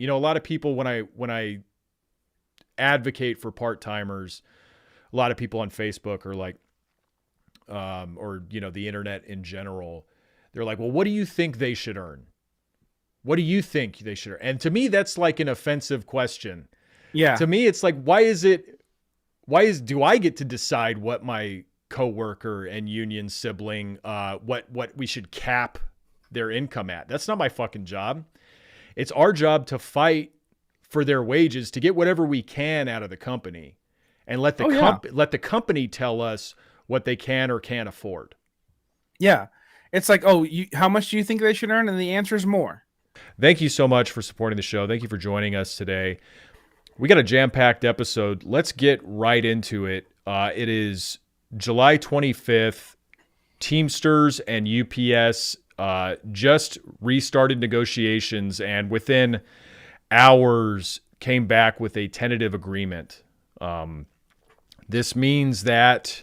a lot of people, when I advocate for part-timers, a lot of people on Facebook are like, or, the internet in general, they're like, well, what do you think they should earn? What do you think they should earn? And to me, that's like an offensive question. Yeah. To me, it's like, do I get to decide what my coworker and union sibling, what we should cap their income at? That's not my fucking job. It's our job to fight for their wages, to get whatever we can out of the company, and let the company tell us what they can or can't afford. Yeah. It's like, how much do you think they should earn? And the answer is more. Thank you so much for supporting the show. Thank you for joining us today. We got a jam-packed episode. Let's get right into it. It is July 25th. Teamsters and UPS just restarted negotiations, and within hours came back with a tentative agreement. This means that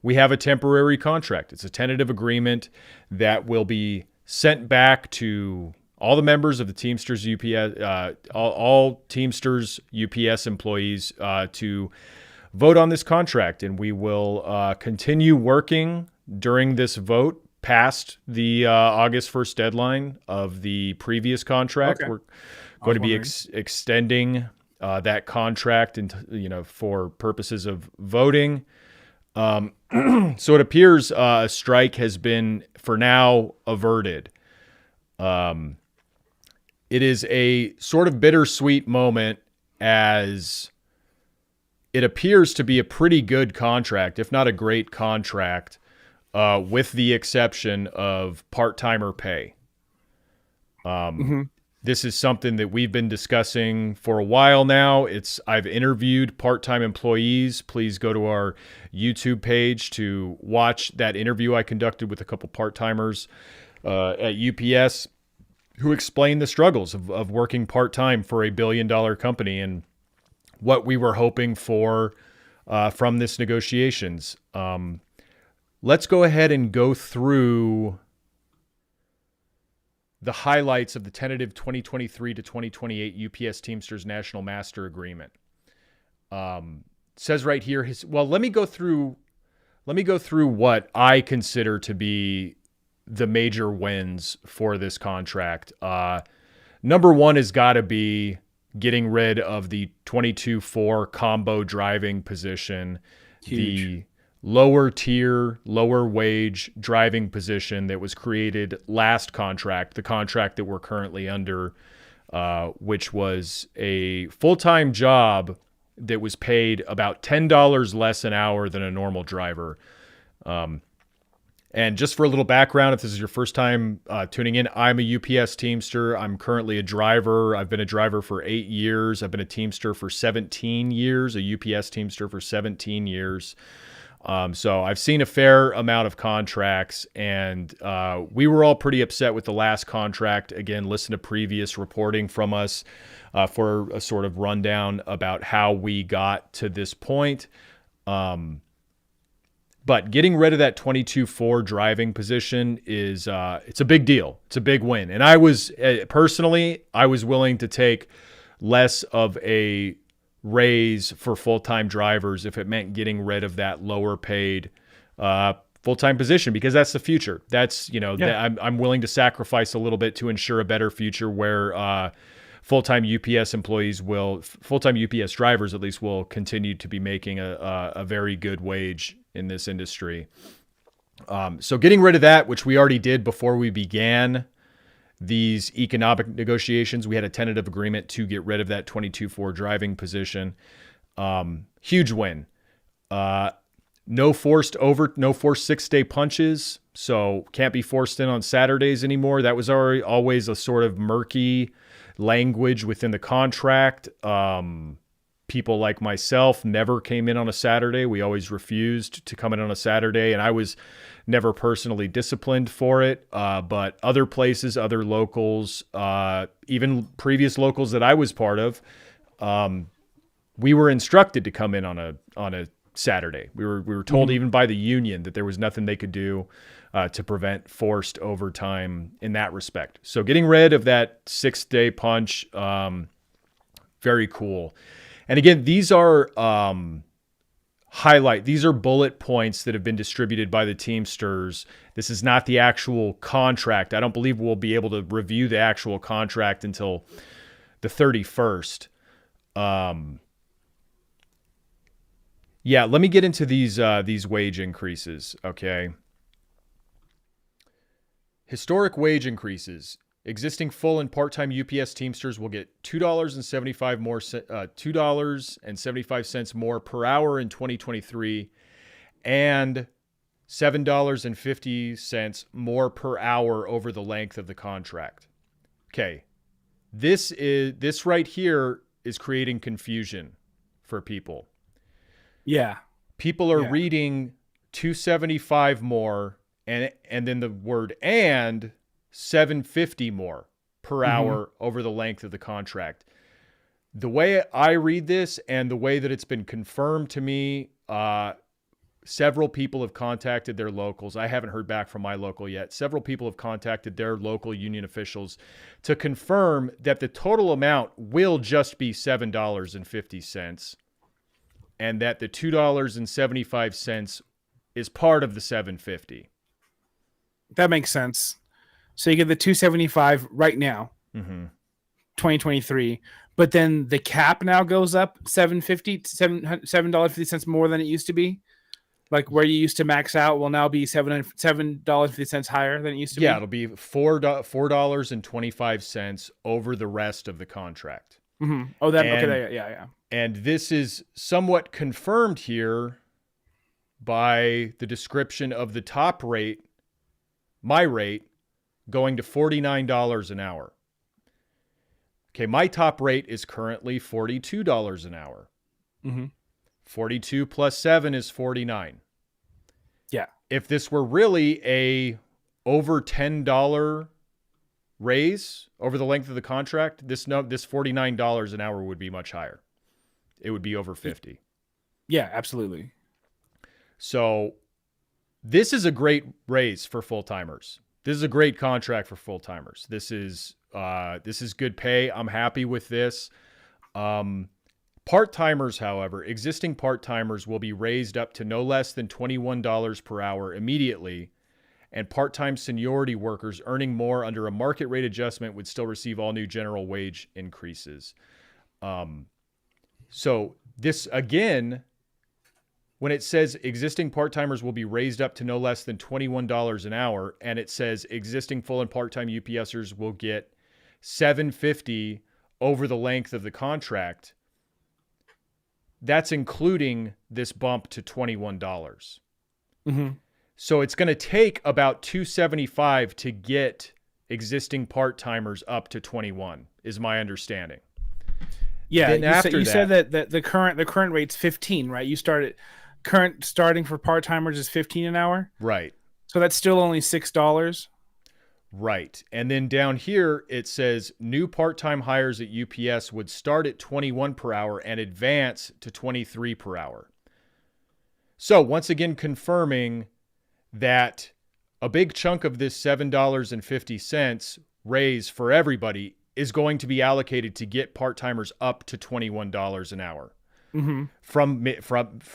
we have a temporary contract. It's a tentative agreement that will be sent back to all the members of the Teamsters UPS, all Teamsters UPS employees to vote on this contract, and we will continue working during this vote past the August 1st deadline of the previous contract. Okay. We're going to be extending that contract, and for purposes of voting. So it appears a strike has been, for now, averted. It is a sort of bittersweet moment, as it appears to be a pretty good contract, if not a great contract, with the exception of part-timer pay. This is something that we've been discussing for a while now. I've interviewed part-time employees. Please go to our YouTube page to watch that interview I conducted with a couple part-timers at UPS, who explained the struggles of working part-time for a billion-dollar company and what we were hoping for from this negotiations. Let's go ahead and go through the highlights of the tentative 2023 to 2028 UPS Teamsters National Master Agreement. Says right here, let me go through what I consider to be the major wins for this contract. Number one has got to be getting rid of the 22-4 combo driving position. Huge. The lower tier, lower wage driving position that was created last contract, the contract that we're currently under, which was a full-time job that was paid about $10 less an hour than a normal driver. And just for a little background, if this is your first time tuning in, I'm a UPS Teamster. I'm currently a driver. I've been a driver for 8 years. I've been a Teamster for 17 years, a UPS Teamster for 17 years. So I've seen a fair amount of contracts, and we were all pretty upset with the last contract. Again, listen to previous reporting from us for a sort of rundown about how we got to this point. But getting rid of that 22-4 driving position is it's a big deal. It's a big win. And I was personally, I was willing to take less of a raise for full-time drivers if it meant getting rid of that lower paid full-time position, because that's the future. That's, I'm willing to sacrifice a little bit to ensure a better future where full-time UPS drivers at least will continue to be making a very good wage in this industry. So getting rid of that, which we already did before we began these economic negotiations, we had a tentative agreement to get rid of that 22-4 driving position. Huge win. No forced 6-day punches. So can't be forced in on Saturdays anymore. That was always a sort of murky language within the contract. People like myself never came in on a Saturday. We always refused to come in on a Saturday, and I was never personally disciplined for it. But other places, other locals, even previous locals that I was part of, we were instructed to come in on a Saturday. We were told even by the union that there was nothing they could do to prevent forced overtime in that respect. So getting rid of that 6-day punch Very cool. And again, these are these are bullet points that have been distributed by the Teamsters. This is not the actual contract. I don't believe we'll be able to review the actual contract until the 31st. Yeah, let me get into these wage increases, okay? Historic wage increases. Existing full and part-time UPS Teamsters will get $2.75 more per hour in 2023 and $7.50 more per hour over the length of the contract. Okay. This right here is creating confusion for people. Yeah. People are reading 275 more and then the word and 750 more per hour over the length of the contract. The way I read this and the way that it's been confirmed to me, several people have contacted their locals. I haven't heard back from my local yet. Several people have contacted their local union officials to confirm that the total amount will just be $7.50 and that the $2.75 is part of the $7.50. That makes sense. So you get the 275 right now, 2023, but then the cap now goes up $7.50 more than it used to be. Like where you used to max out will now be $7.50 higher than it used to be. Yeah, it'll be $4.25 over the rest of the contract. Oh, that okay, yeah. And this is somewhat confirmed here by the description of the top rate, my rate, going to $49 an hour. Okay, my top rate is currently $42 an hour. 42 plus 7 is 49. Yeah. If this were really a over $10 raise over the length of the contract, this $49 an hour would be much higher. It would be over 50. Yeah, absolutely. So this is a great raise for full-timers. This is a great contract for full-timers. This is good pay. I'm happy with this. Part-timers, however, existing part-timers will be raised up to no less than $21 per hour immediately, and part-time seniority workers earning more under a market rate adjustment would still receive all new general wage increases. So this, again, when it says existing part-timers will be raised up to no less than $21 an hour, and it says existing full and part-time UPSers will get $7.50 over the length of the contract, that's including this bump to $21. So it's going to take about $2.75 to get existing part-timers up to 21, is my understanding. Yeah, you said that the current rate's 15, right? Starting for part-timers is 15 an hour? Right. So that's still only $6. Right. And then down here, it says new part-time hires at UPS would start at 21 per hour and advance to 23 per hour. So once again, confirming that a big chunk of this $7.50 raise for everybody is going to be allocated to get part-timers up to $21 an hour. From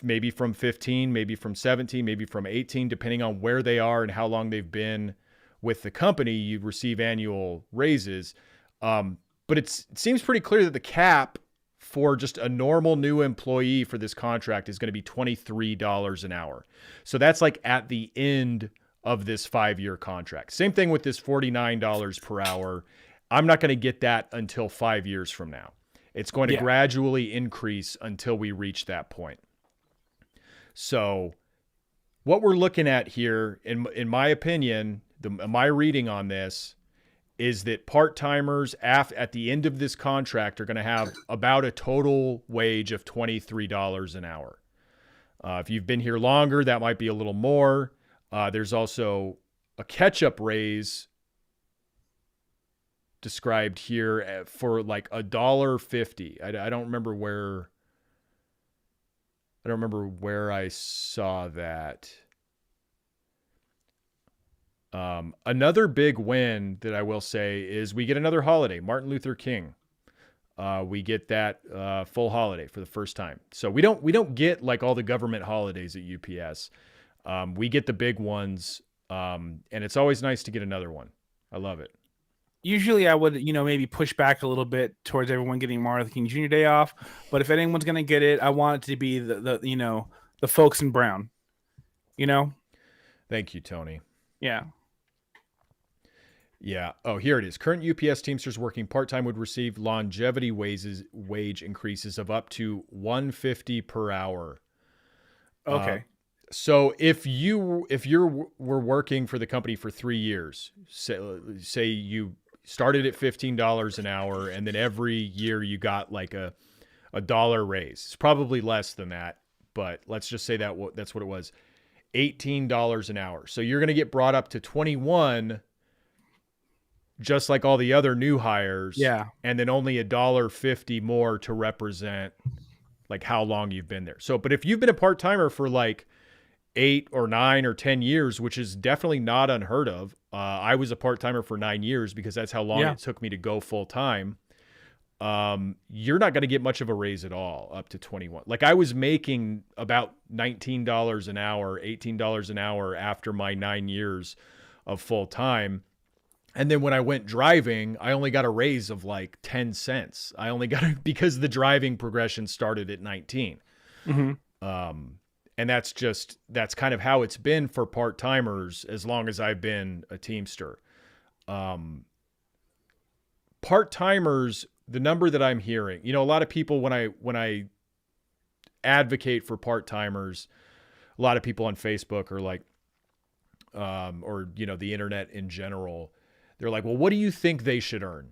maybe from 15, maybe from 17, maybe from 18, depending on where they are and how long they've been with the company, you receive annual raises. But it seems pretty clear that the cap for just a normal new employee for this contract is going to be $23 an hour. So that's like at the end of this 5-year contract. Same thing with this $49 per hour. I'm not going to get that until 5 years from now. It's going to gradually increase until we reach that point. So what we're looking at here, in my opinion, my reading on this is that part-timers at the end of this contract are going to have about a total wage of $23 an hour. If you've been here longer, that might be a little more. There's also a catch-up raise described here for like $1.50. I don't remember where I saw that. Another big win that I will say is we get another holiday, Martin Luther King. we get that full holiday for the first time. So we don't get like all the government holidays at UPS. We get the big ones, and it's always nice to get another one. I love it. Usually I would, maybe push back a little bit towards everyone getting Martin Luther King Jr. Day off. But if anyone's going to get it, I want it to be the folks in brown, Thank you, Tony. Yeah. Yeah. Oh, here it is. Current UPS Teamsters working part-time would receive longevity wage increases of up to $150 per hour. Okay. So if you were working for the company for 3 years, say you started at $15 an hour, and then every year you got like a dollar raise. It's probably less than that, but let's just say that's what it was. $18 an hour. So you're going to get brought up to 21, just like all the other new hires. Yeah. And then only $1.50 more to represent like how long you've been there. So, but if you've been a part-timer for like 8 or 9 or 10 years, which is definitely not unheard of. I was a part-timer for 9 years because that's how long it took me to go full-time. You're not going to get much of a raise at all up to 21. Like I was making about $19 an hour, $18 an hour after my 9 years of full-time. And then when I went driving, I only got a raise of like 10 cents. I only got it because the driving progression started at 19. Mm-hmm. And that's kind of how it's been for part-timers as long as I've been a Teamster. Part-timers, the number that I'm hearing, a lot of people, when I advocate for part-timers, a lot of people on Facebook are like, or, the internet in general, they're like, well, what do you think they should earn?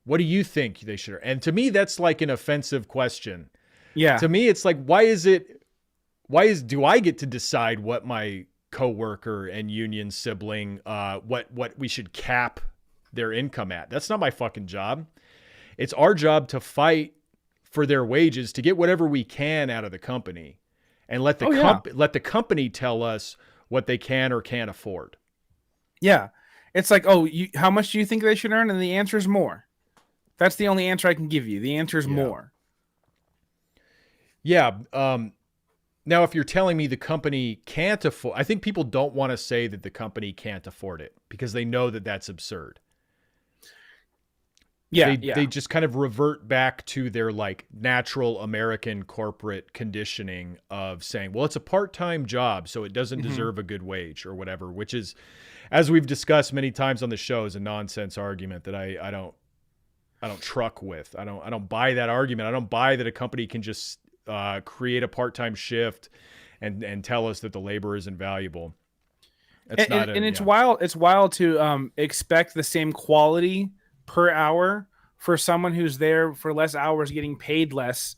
What do you think they should earn? And to me, that's like an offensive question. Yeah. To me, it's like, do I get to decide what my coworker and union sibling, what we should cap their income at? That's not my fucking job. It's our job to fight for their wages, to get whatever we can out of the company, and let the company tell us what they can or can't afford. Yeah. It's like, how much do you think they should earn? And the answer is more. That's the only answer I can give you. The answer is more. Yeah. Now, if you're telling me the company can't afford, I think people don't want to say that the company can't afford it because they know that that's absurd. Yeah. They just kind of revert back to their like natural American corporate conditioning of saying, well, it's a part-time job, so it doesn't deserve a good wage or whatever, which is, as we've discussed many times on the show, is a nonsense argument that I don't truck with. I don't buy that argument. I don't buy that a company can just create a part-time shift and tell us that the labor isn't valuable. It's wild to expect the same quality per hour for someone who's there for less hours getting paid less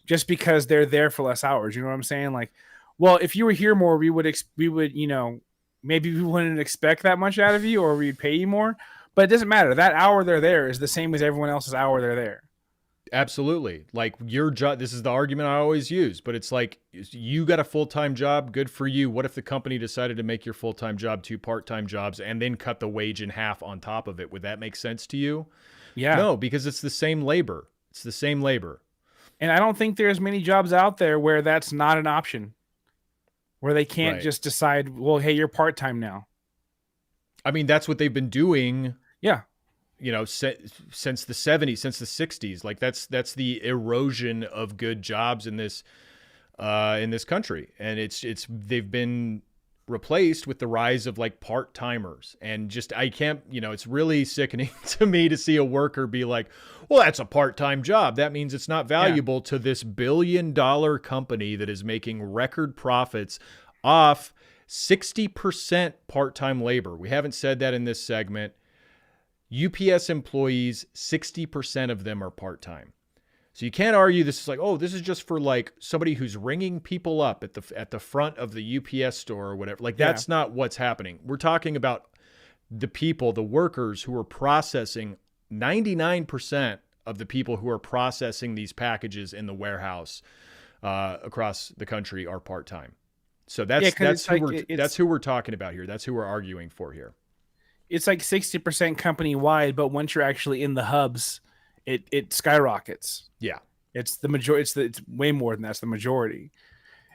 just because they're there for less hours. You know what I'm saying? Like, well, if you were here more, we would, maybe we wouldn't expect that much out of you, or we'd pay you more, but it doesn't matter. That hour they're there is the same as everyone else's hour they're there. Absolutely. Like your job, this is the argument I always use, but it's like, you got a full-time job, good for you. What if the company decided to make your full-time job 2 part-time jobs and then cut the wage in half on top of it? Would that make sense to you? Yeah. No, because it's the same labor. It's the same labor. And I don't think there's many jobs out there where that's not an option, where they can't just decide, well, hey, you're part-time now. I mean, that's what they've been doing. Yeah. Since the 70s, since the 60s, like that's the erosion of good jobs in this country. And they've been replaced with the rise of like part-timers, and just, I can't, it's really sickening to me to see a worker be like, well, that's a part-time job. That means it's not valuable to this billion-dollar company that is making record profits off 60% part-time labor. We haven't said that in this segment. UPS employees, 60% of them are part-time. So you can't argue this is like, oh, this is just for like somebody who's ringing people up at the front of the UPS store or whatever. Like, that's not what's happening. We're talking about the people, the workers who are processing. 99% of the people who are processing these packages in the warehouse across the country are part-time. So that's who we're talking about here. That's who we're arguing for here. It's like 60% company wide, but once you're actually in the hubs, it skyrockets. Yeah. It's the majority. It's way more than that's the majority.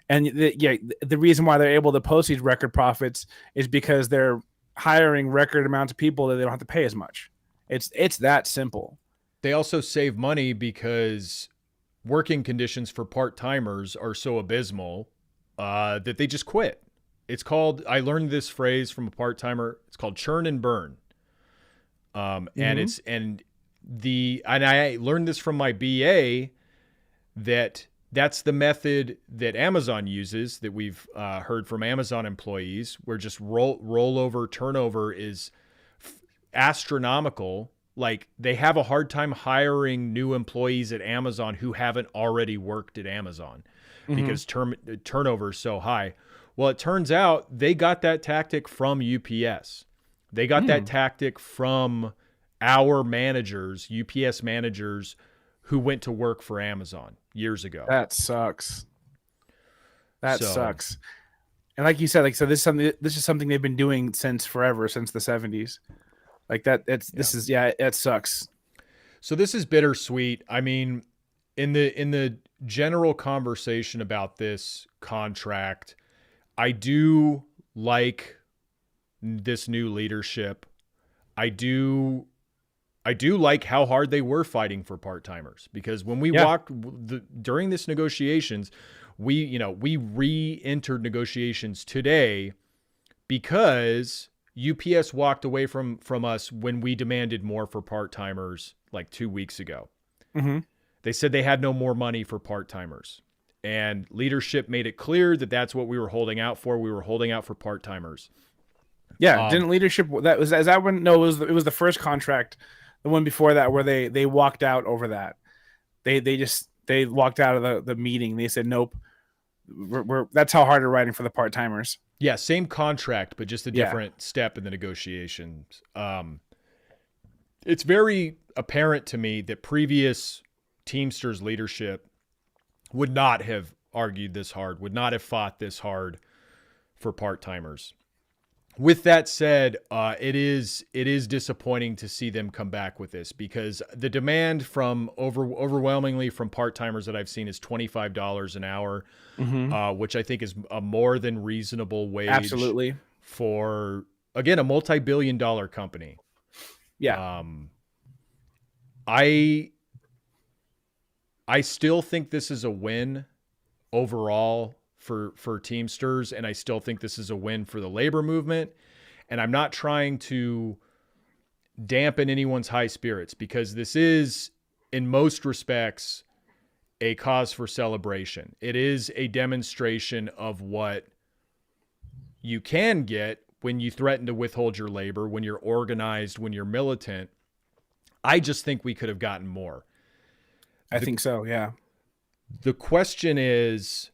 And the reason why they're able to post these record profits is because they're hiring record amounts of people that they don't have to pay as much. It's that simple. They also save money because working conditions for part-timers are so abysmal that they just quit. It's called, I learned this phrase from a part-timer. It's called churn and burn. And I learned this from my BA that's the method that Amazon uses, that we've heard from Amazon employees, where just rollover turnover is astronomical. Like, they have a hard time hiring new employees at Amazon who haven't already worked at Amazon because turnover is so high. Well, it turns out they got that tactic from UPS. They got that tactic from our managers, UPS managers, who went to work for Amazon years ago. That sucks. That sucks. And like you said, this is something they've been doing since forever, since the 70s. Like that. It sucks. So this is bittersweet. I mean, in the general conversation about this contract, I do like this new leadership. I do like how hard they were fighting for part-timers, because when we during this negotiations, we re-entered negotiations today because UPS walked away from us when we demanded more for part-timers like 2 weeks ago. They said they had no more money for part-timers, and leadership made it clear that that's what we were holding out for. We were holding out for part-timers. Yeah. Didn't leadership, it was the first contract. The one before that, where they walked out over that, they walked out of the meeting. They said, nope, that's how hard they're writing for the part-timers. Yeah, same contract, but just a different step in the negotiations. It's very apparent to me that previous Teamsters leadership would not have argued this hard, would not have fought this hard for part-timers. With that said, it is disappointing to see them come back with this, because the demand from overwhelmingly from part-timers that I've seen is $25 an hour, which I think is a more than reasonable wage. Absolutely. For, again, a multi-billion-dollar company. Yeah. I still think this is a win overall for Teamsters, and I still think this is a win for the labor movement. And I'm not trying to dampen anyone's high spirits, because this is, in most respects, a cause for celebration. It is a demonstration of what you can get when you threaten to withhold your labor, when you're organized, when you're militant. I just think we could have gotten more. I think so, yeah. The question is,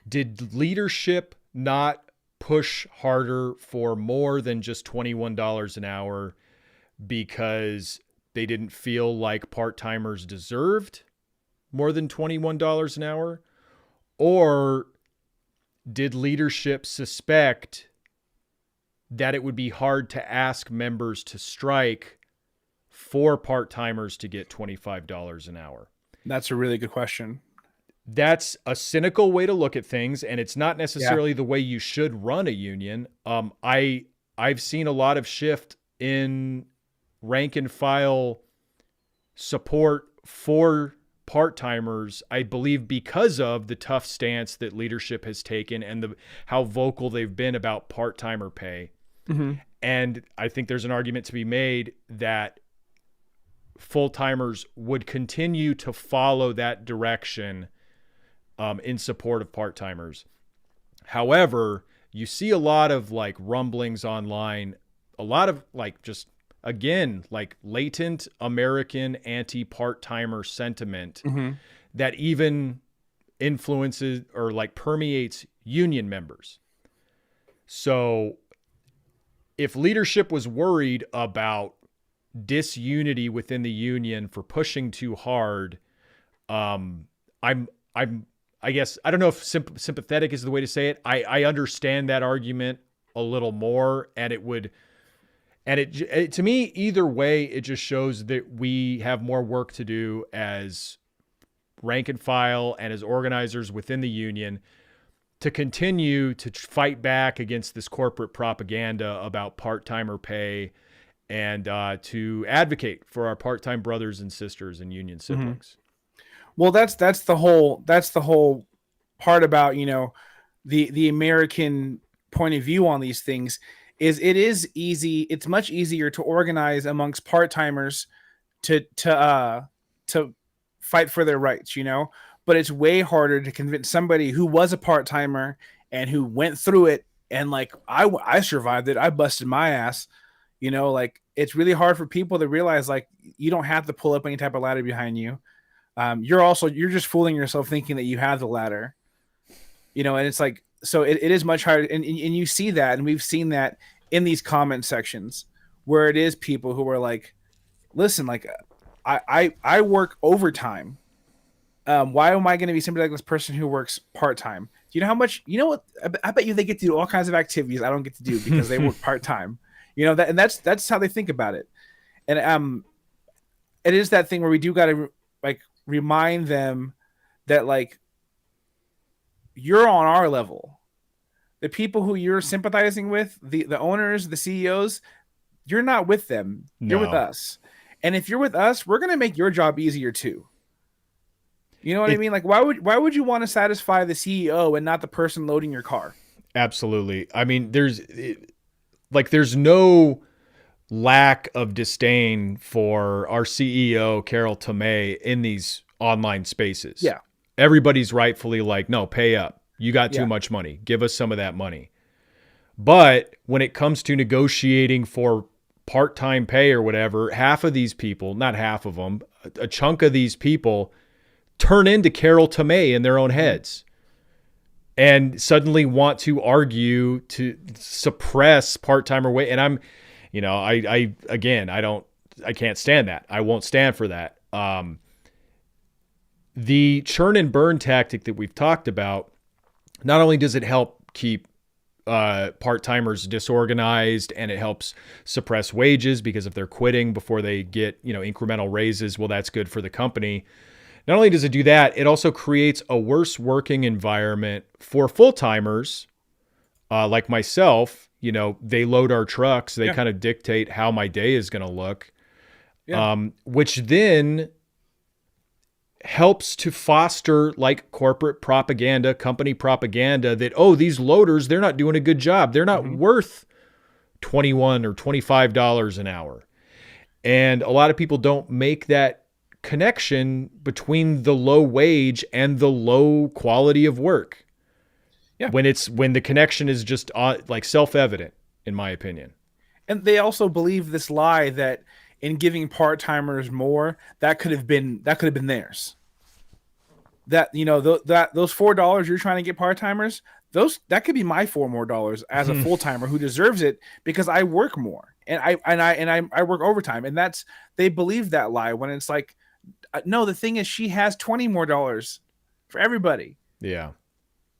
did leadership not push harder for more than just $21 an hour because they didn't feel like part-timers deserved more than $21 an hour? Or did leadership suspect that it would be hard to ask members to strike for part-timers to get $25 an hour? That's a really good question. That's a cynical way to look at things, and it's not necessarily the way you should run a union. I've seen a lot of shift in rank and file support for part-timers, I believe, because of the tough stance that leadership has taken and how vocal they've been about part-timer pay. And I think there's an argument to be made that full-timers would continue to follow that direction in support of part-timers. However, you see a lot of like rumblings online, a lot of like just, again, like latent American anti-part-timer sentiment that even influences or like permeates union members. So if leadership was worried about disunity within the union for pushing too hard, I guess, I don't know if sympathetic is the way to say it. I understand that argument a little more, and it would, And it to me, either way, it just shows that we have more work to do as rank and file and as organizers within the union to continue to fight back against this corporate propaganda about part-timer pay, and to advocate for our part-time brothers and sisters and union siblings. Well, that's the whole part about, the American point of view on these things. Is it is easy. It's much easier to organize amongst part-timers to fight for their rights, but it's way harder to convince somebody who was a part-timer and who went through it. And like, I survived it. I busted my ass, like it's really hard for people to realize, like, you don't have to pull up any type of ladder behind you. You're just fooling yourself thinking that you have the ladder, and it's like, so it is much harder. And you see that, and we've seen that in these comment sections where it is people who are like, listen, like I work overtime. Why am I going to be somebody like this person who works part-time? Do you know how much, what, I bet you they get to do all kinds of activities I don't get to do because they work part-time, and that's how they think about it. And, it is that thing where we do got to like remind them that, like, you're on our level. The people who you're sympathizing with, the owners, the CEOs, you're not with them. You're with us. And if you're with us, we're going to make your job easier too. You know what I mean? Like, why would you want to satisfy the CEO and not the person loading your car? Absolutely. I mean, there's no lack of disdain for our CEO, Carol Tomei, in these online spaces. Yeah. Everybody's rightfully like, no, pay up. You got too much money. Give us some of that money. But when it comes to negotiating for part-time pay or whatever, half of these people, not half of them, a chunk of these people turn into Carol Tomei in their own heads and suddenly want to argue to suppress part-timer wage. And I'm, I can't stand that. I won't stand for that. The churn and burn tactic that we've talked about, not only does it help keep part-timers disorganized, and it helps suppress wages, because if they're quitting before they get, incremental raises, well, that's good for the company. Not only does it do that, it also creates a worse working environment for full-timers like myself. They load our trucks. They kind of dictate how my day is going to look, which then helps to foster like corporate propaganda, company propaganda that, these loaders, they're not doing a good job. They're not worth $21 or $25 an hour. And a lot of people don't make that connection between the low wage and the low quality of work. Yeah. When the connection is just like self-evident, in my opinion. And they also believe this lie that in giving part-timers more, that could have been theirs. That, those $4 you're trying to get part-timers, that could be my $4 more as a full-timer who deserves it because I work more and I work overtime. And they believe that lie when it's like, no, the thing is, she has $20 more for everybody. Yeah.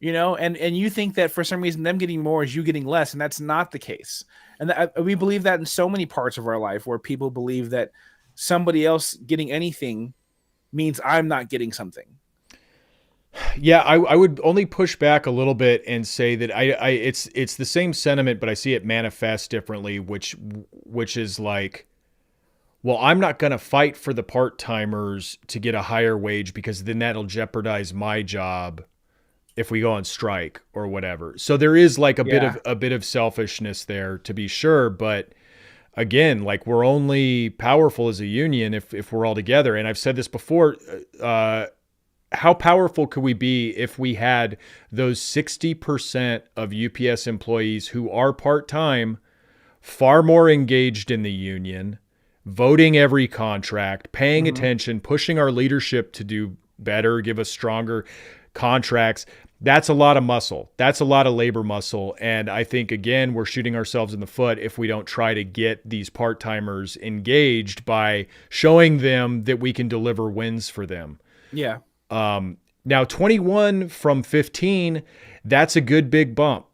And you think that for some reason them getting more is you getting less, and that's not the case. And we believe that in so many parts of our life, where people believe that somebody else getting anything means I'm not getting something. Yeah, I would only push back a little bit and say that it's the same sentiment, but I see it manifest differently, which is like, well, I'm not going to fight for the part-timers to get a higher wage because then that'll jeopardize my job if we go on strike or whatever. So there is like a bit of selfishness there, to be sure. But again, like, we're only powerful as a union if we're all together. And I've said this before, how powerful could we be if we had those 60% of UPS employees who are part-time, far more engaged in the union, voting every contract, paying attention, pushing our leadership to do better, give us stronger contracts. That's a lot of muscle. That's a lot of labor muscle. And I think, again, we're shooting ourselves in the foot if we don't try to get these part-timers engaged by showing them that we can deliver wins for them. Yeah. Now 21 from 15, that's a good big bump.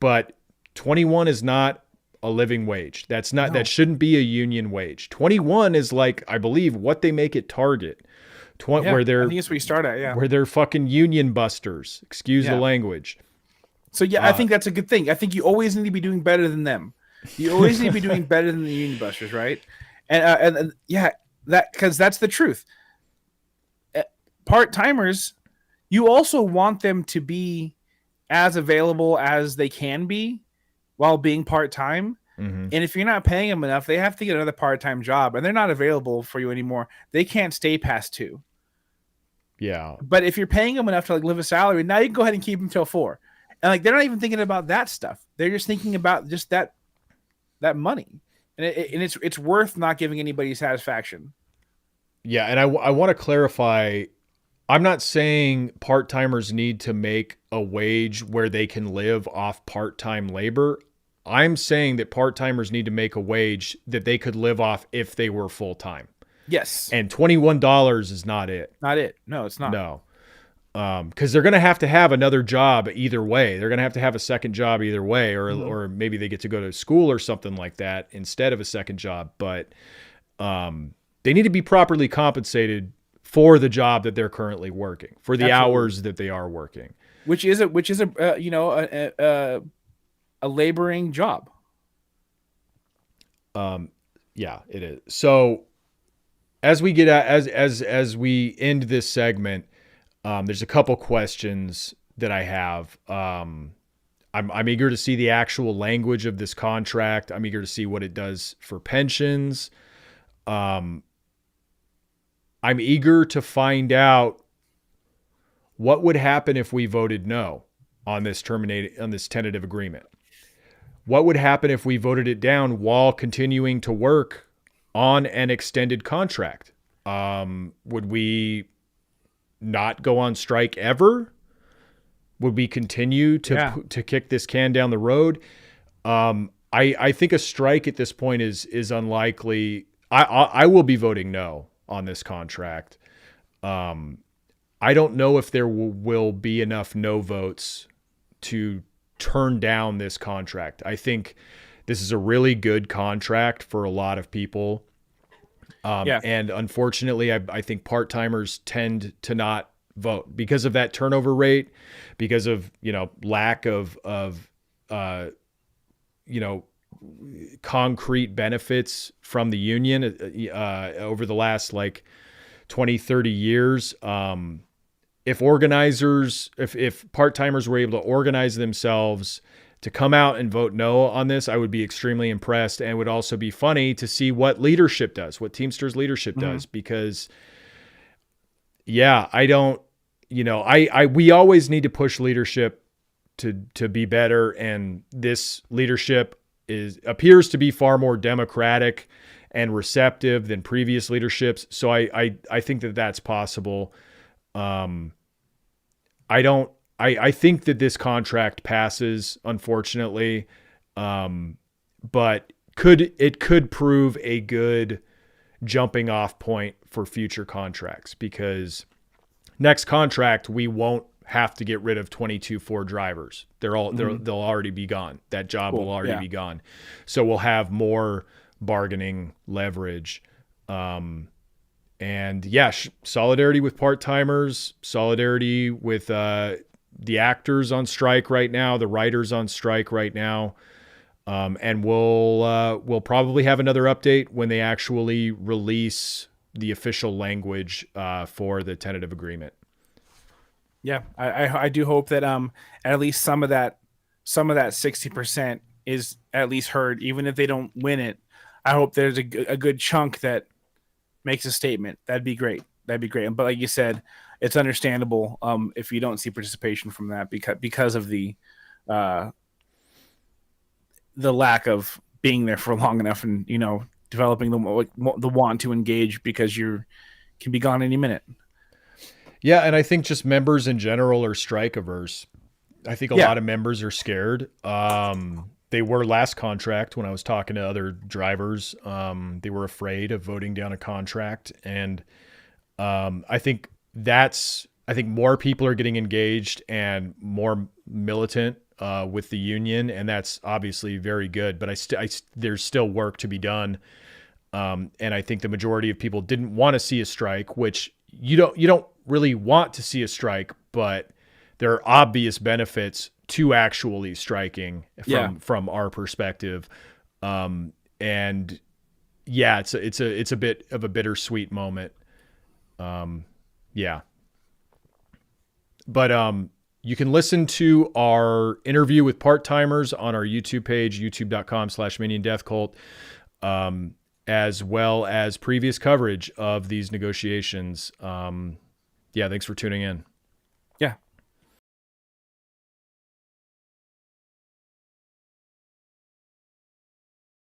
But 21 is not a living wage. That shouldn't be a union wage. 21 is like, I believe, what they make at Target. Where they're, I think it's where you start at, yeah. Where they're fucking union busters. Excuse the language. So yeah, I think that's a good thing. I think you always need to be doing better than them. You always need to be doing better than the union busters, right? And because that's the truth. Part-timers, you also want them to be as available as they can be while being part-time. Mm-hmm. And if you're not paying them enough, they have to get another part-time job, and they're not available for you anymore. They can't stay past 2. Yeah. But if you're paying them enough to like live a salary, now you can go ahead and keep them till 4. And like they're not even thinking about that stuff. They're just thinking about just that money, and it's worth not giving anybody satisfaction. Yeah, and I want to clarify. I'm not saying part-timers need to make a wage where they can live off part-time labor. I'm saying that part-timers need to make a wage that they could live off if they were full-time. Yes. And $21 is not it. Not it. No, it's not. No. Because they're going to have another job either way. They're going to have a second job either way, or maybe they get to go to school or something like that instead of a second job. But they need to be properly compensated for the job that they're currently working, for the hours that they are working, which is a laboring job. Yeah, it is. So as we get as we end this segment, there's a couple questions that I have. I'm eager to see the actual language of this contract. I'm eager to see what it does for pensions. I'm eager to find out what would happen if we voted no on this tentative agreement. What would happen if we voted it down while continuing to work on an extended contract? Would we not go on strike ever? Would we continue to kick this can down the road? I think a strike at this point is unlikely. I will be voting no on this contract. I don't know if there will be enough no votes to turn down this contract. I think this is a really good contract for a lot of people. And unfortunately, I think part-timers tend to not vote because of that turnover rate, because of, lack of concrete benefits from the union over the last 20, 30 years. If part-timers were able to organize themselves to come out and vote no on this, I would be extremely impressed, and would also be funny to see what leadership does, what Teamsters leadership does, because we always need to push leadership to be better. And this leadership appears to be far more democratic and receptive than previous leaderships. So I think that that's possible. I think that this contract passes, unfortunately, but it could prove a good jumping off point for future contracts, because next contract we won't have to get rid of 22 Ford drivers. They'll already be gone. That job will already be gone. So we'll have more bargaining leverage. Solidarity with part-timers, solidarity with the actors on strike right now, the writers on strike right now. And we'll probably have another update when they actually release the official language for the tentative agreement. Yeah, I do hope that at least some of that 60% is at least heard, even if they don't win it. I hope there's a good chunk that makes a statement. That'd be great. But like you said, it's understandable if you don't see participation from that because of the lack of being there for long enough, and developing the want to engage, because you can be gone any minute. Yeah, and I think just members in general are strike averse. I think a lot of members are scared. They were last contract when I was talking to other drivers. They were afraid of voting down a contract. And I think more people are getting engaged and more militant with the union, and that's obviously very good. But there's still work to be done, and I think the majority of people didn't want to see a strike, which you don't really want to see a strike, but there are obvious benefits to actually striking from our perspective, and yeah, it's a bit of a bittersweet moment. Yeah. But you can listen to our interview with part-timers on our YouTube page, youtube.com/Minion Death Cult, as well as previous coverage of these negotiations. Yeah, thanks for tuning in.